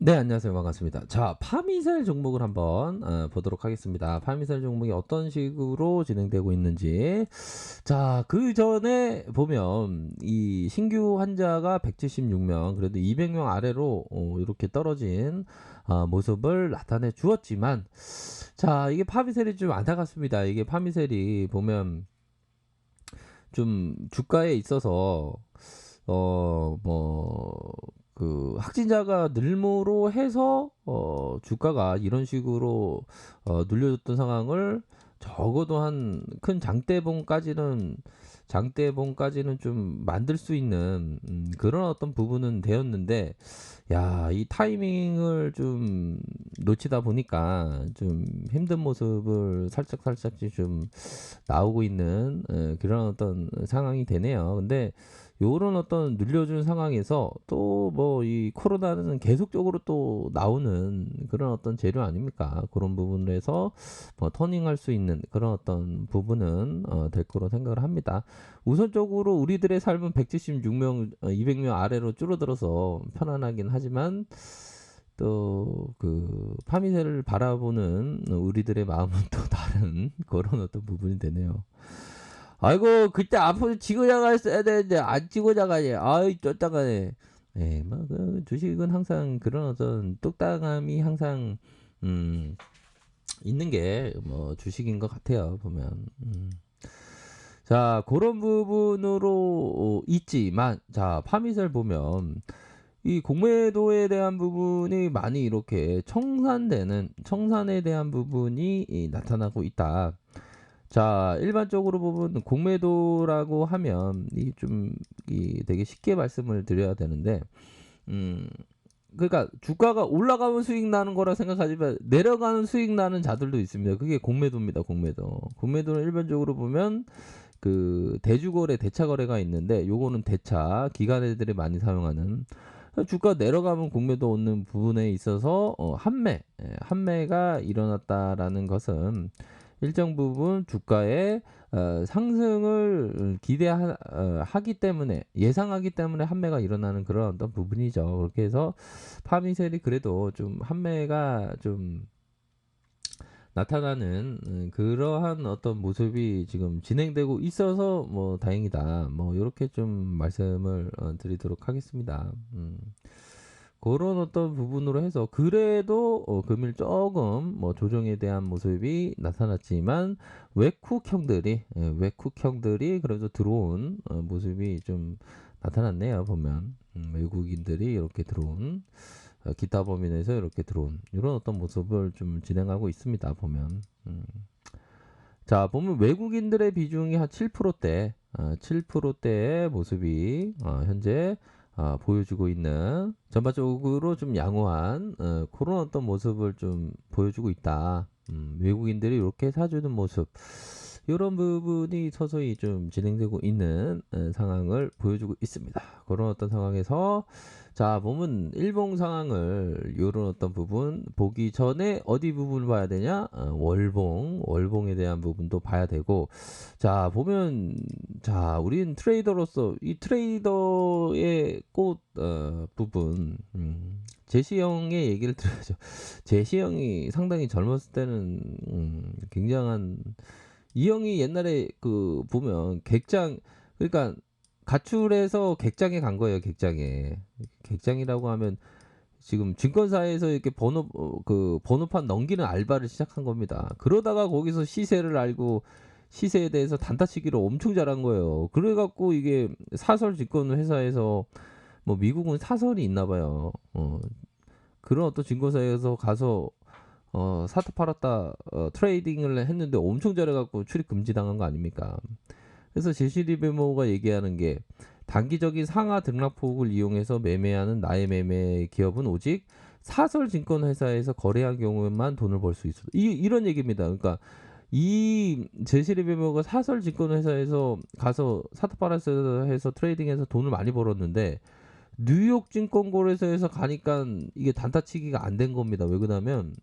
네, 안녕하세요. 반갑습니다. 자, 파미셀 종목을 한번 보도록 하겠습니다. 파미셀 종목이 어떤 식으로 진행되고 있는지. 자, 그 전에 보면 이 신규 환자가 176명, 그래도 200명 아래로 이렇게 떨어진 모습을 나타내 주었지만, 자, 이게 파미셀이 좀 안타깝습니다. 이게 파미셀이 보면 좀 주가에 있어서 그 확진자가 늘므로 해서 주가가 이런 식으로 눌려졌던 상황을 적어도 한 큰 장대봉까지는 좀 만들 수 있는 그런 어떤 부분은 되었는데, 야, 이 타이밍을 좀 놓치다 보니까 좀 힘든 모습을 살짝씩 좀 나오고 있는 그런 어떤 상황이 되네요. 근데 요런 어떤 눌려준 상황에서 또 뭐 이 코로나는 계속적으로 또 나오는 그런 어떤 재료 아닙니까? 그런 부분에서 뭐 터닝할 수 있는 그런 어떤 부분은 될 거로 생각을 합니다. 우선적으로 우리들의 삶은 176명, 200명 아래로 줄어들어서 편안하긴 하지만 또 그 파미세를 바라보는 우리들의 마음은 또 다른 그런 어떤 부분이 되네요. 아이고 그때 앞으로 지고 나갔어야 되는데 안 지고 나가네. 아이 쫓다가네. 네, 뭐그 주식은 항상 그런 어떤 똑딱함이 항상 음, 있는 게 뭐 주식인 것 같아요 보면. 자, 그런 부분으로 있지만, 자, 파미셀 보면 이 공매도에 대한 부분이 많이 이렇게 청산에 대한 부분이 나타나고 있다. 자, 일반적으로 보면 공매도라고 하면 이 되게 쉽게 말씀을 드려야 되는데, 음, 그러니까 주가가 올라가면 수익 나는 거라 생각하지만 내려가는 수익 나는 자들도 있습니다. 그게 공매도입니다, 공매도. 공매도는 일반적으로 보면 그 대주거래, 대차거래가 있는데 요거는 대차, 기관애들이 많이 사용하는 주가 내려가면 공매도 오는 부분에 있어서 한매가 일어났다라는 것은 일정 부분 주가의 상승을 기대하기 때문에 예상하기 때문에 한매가 일어나는 그런 어떤 부분이죠. 그렇게 해서 파미셀이 그래도 좀 한매가 좀 나타나는 그러한 어떤 모습이 지금 진행되고 있어서 뭐 다행이다. 뭐 이렇게 좀 말씀을 드리도록 하겠습니다. 그런 어떤 부분으로 해서 그래도 금일 조금 뭐 조정에 대한 모습이 나타났지만 외국형들이 그래도 들어온 모습이 좀 나타났네요. 보면 외국인들이 이렇게 들어온 기타 범위 내에서 이렇게 들어온 이런 어떤 모습을 좀 진행하고 있습니다. 보면 자, 보면 외국인들의 비중이 한 7%대, 7%대의 모습이 현재 보여주고 있는 전반적으로 좀 양호한 그런 어떤 모습을 좀 보여주고 있다. 외국인들이 이렇게 사주는 모습, 이런 부분이 서서히 좀 진행되고 있는 상황을 보여주고 있습니다. 그런 어떤 상황에서 자, 보면 일봉 상황을 요런 어떤 부분 보기 전에 어디 부분을 봐야 되냐? 월봉에 대한 부분도 봐야 되고, 자, 보면 자, 우린 트레이더로서 이 트레이더의 꽃 부분 제시 형의 얘기를 들어야죠. 제시 형이 상당히 젊었을 때는 굉장한 이 형이 옛날에 그 보면 객장 그러니까 가출해서 객장에 간 거예요. 객장이라고 하면 지금 증권사에서 이렇게 그 번호판 넘기는 알바를 시작한 겁니다. 그러다가 거기서 시세를 알고 시세에 대해서 단타치기를 엄청 잘한 거예요. 그래갖고 이게 사설 증권 회사에서 뭐 미국은 사설이 있나 봐요. 그런 어떤 증권사에서 가서 사다 팔았다 트레이딩을 했는데 엄청 잘해갖고 출입 금지 당한 거 아닙니까? 그래서 제시 리베모가 얘기하는 게 단기적인 상하 등락폭을 이용해서 매매하는 나의 매매 기업은 오직 사설 증권 회사에서 거래한 경우에만 돈을 벌 수 있어. 이런 얘기입니다. 그러니까 이 제시 리베모가 사설 증권 회사에서 가서 사다 팔아서 해서 트레이딩해서 돈을 많이 벌었는데 뉴욕 증권거래소에서 가니까 이게 단타치기가 안 된 겁니다. 왜 그러냐면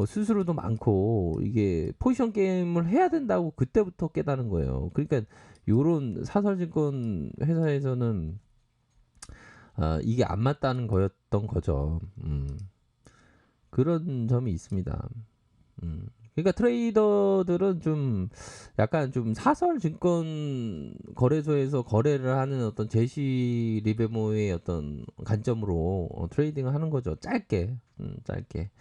수수료도 많고 이게 포지션 게임을 해야 된다고 그때부터 깨달은 거예요. 그러니까 요런 사설증권 회사에서는 이게 안 맞다는 거였던 거죠. 그런 점이 있습니다. 그러니까 트레이더들은 좀 약간 좀 사설 증권 거래소에서 거래를 하는 어떤 제시 리베모의 어떤 관점으로 트레이딩을 하는 거죠. 짧게, 짧게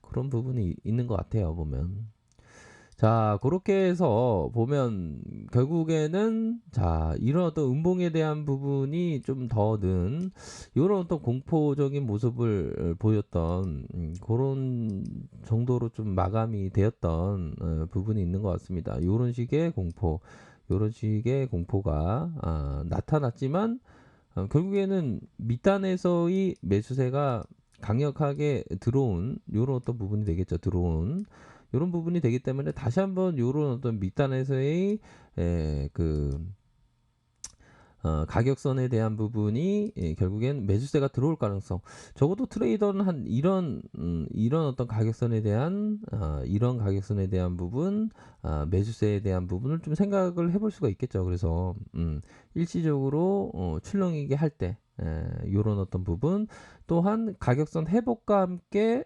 그런 부분이 있는 것 같아요. 보면. 자, 그렇게 해서 보면 결국에는 자, 이런 어떤 음봉에 대한 부분이 좀 더는 이런 어떤 공포적인 모습을 보였던 그런 정도로 좀 마감이 되었던 부분이 있는 것 같습니다. 이런 식의 공포, 이런 식의 공포가 나타났지만 결국에는 밑단에서의 매수세가 강력하게 들어온 이런 어떤 부분이 되겠죠. 들어온 이런 부분이 되기 때문에 다시 한번 이런 어떤 밑단에서의 그 가격선에 대한 부분이 결국엔 매수세가 들어올 가능성. 적어도 트레이더는 한 이런 어떤 가격선에 대한 이런 가격선에 대한 부분, 매수세에 대한 부분을 좀 생각을 해볼 수가 있겠죠. 그래서 일시적으로 출렁이게 할 때. 이런 어떤 부분 또한 가격선 회복과 함께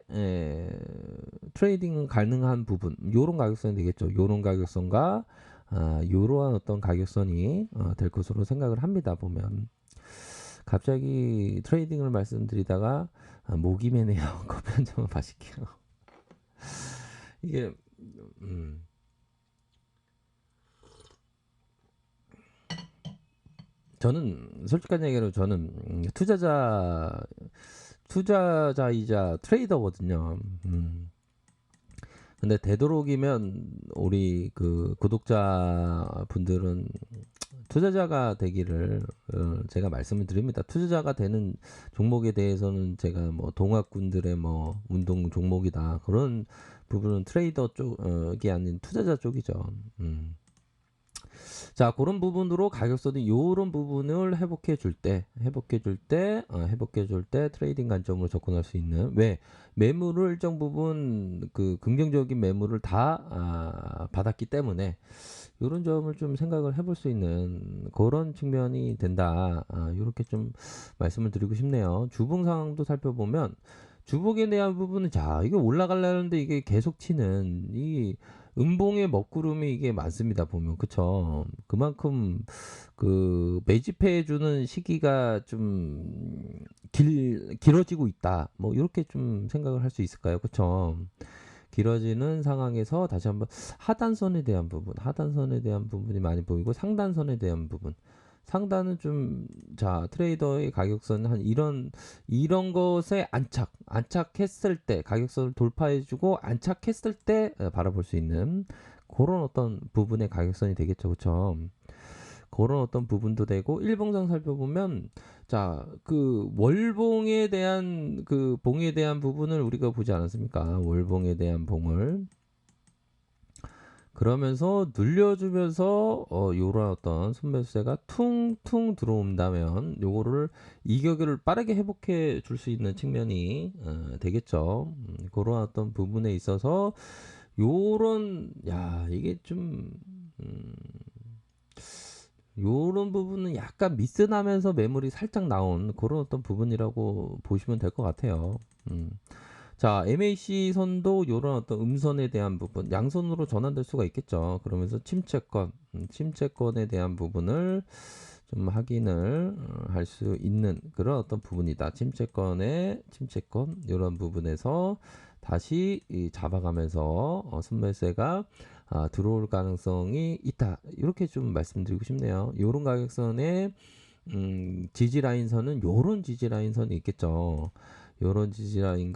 트레이딩 가능한 부분 요런 가격선이 되겠죠. 요런 가격선과 요러한 어떤 가격선이 될 것으로 생각을 합니다. 보면 갑자기 트레이딩을 말씀드리다가 목이 메네요. 커피 한 잔만 마실게요. 이게 저는 솔직한 얘기로 저는 투자자이자 트레이더거든요. 근데 되도록이면 우리 그 구독자 분들은 투자자가 되기를 제가 말씀을 드립니다. 투자자가 되는 종목에 대해서는 제가 뭐 동학군들의 뭐 운동 종목이다 그런 부분은 트레이더 쪽이 아닌 투자자 쪽이죠. 자, 그런 부분으로 가격선이 요런 부분을 회복해 줄 때 트레이딩 관점으로 접근할 수 있는 왜 매물을 일정 부분 그 긍정적인 매물을 다 받았기 때문에 요런 점을 좀 생각을 해볼 수 있는 그런 측면이 된다. 요렇게 좀 말씀을 드리고 싶네요. 주봉 상황도 살펴보면 주봉에 대한 부분은 자, 이게 올라가려는데 이게 계속 치는 이 음봉의 먹구름이 이게 많습니다. 보면 그쵸? 그만큼 그 매집해 주는 시기가 좀 길어지고 있다. 뭐 이렇게 좀 생각을 할 수 있을까요? 그쵸? 길어지는 상황에서 다시 한번 하단선에 대한 부분이 많이 보이고 상단선에 대한 부분. 상단은 좀, 자, 트레이더의 가격선 한 이런 것에 안착했을 때, 가격선을 돌파해주고 안착했을 때 바라볼 수 있는 그런 어떤 부분의 가격선이 되겠죠. 그쵸? 그런 어떤 부분도 되고, 일봉상 살펴보면, 자, 그 월봉에 대한 그 봉에 대한 부분을 우리가 보지 않았습니까? 월봉에 대한 봉을. 그러면서 눌려주면서 요런 어떤 순매수세가 퉁퉁 들어온다면 요거를 이격을 빠르게 회복해 줄 수 있는 측면이 되겠죠. 그런 어떤 부분에 있어서 요런 이게 좀 요런 부분은 약간 미스나면서 매물이 살짝 나온 그런 어떤 부분이라고 보시면 될 것 같아요. 자, MAC 선도 요런 어떤 음선에 대한 부분, 양선으로 전환될 수가 있겠죠. 그러면서 침체권에 대한 부분을 좀 확인을 할 수 있는 그런 어떤 부분이다. 침체권 이런 부분에서 다시 잡아가면서 순매수가 들어올 가능성이 있다. 이렇게 좀 말씀드리고 싶네요. 요런 가격선에 지지 라인선은 요런 지지 라인선이 있겠죠. 요런 지지 라인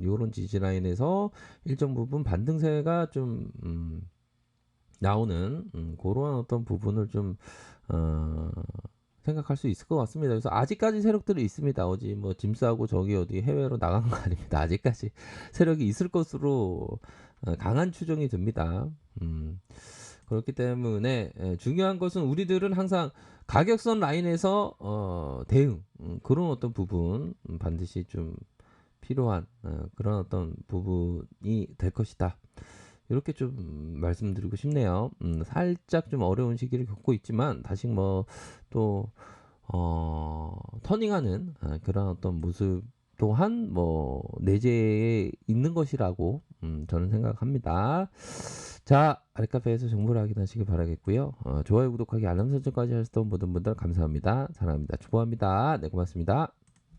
요런 지지 라인에서 일정 부분 반등세가 좀 나오는 그러한 어떤 부분을 좀 어, 생각할 수 있을 것 같습니다. 그래서 아직까지 세력들이 있습니다. 어디 뭐 짐 싸고 저기 어디 해외로 나간 거 아닙니다. 아직까지 세력이 있을 것으로 강한 추정이 듭니다. 그렇기 때문에 중요한 것은 우리들은 항상 가격선 라인에서 대응 그런 어떤 부분 반드시 좀 필요한 그런 어떤 부분이 될 것이다. 이렇게 좀 말씀드리고 싶네요. 살짝 좀 어려운 시기를 겪고 있지만 다시 뭐또 터닝하는 그런 어떤 모습 또한 뭐 내재해 있는 것이라고 저는 생각합니다. 자, 아랫카페에서 정보를 확인하시기 바라겠고요. 좋아요, 구독하기, 알람 설정까지 하셨던 모든 분들 감사합니다. 사랑합니다. 축복합니다. 네, 고맙습니다.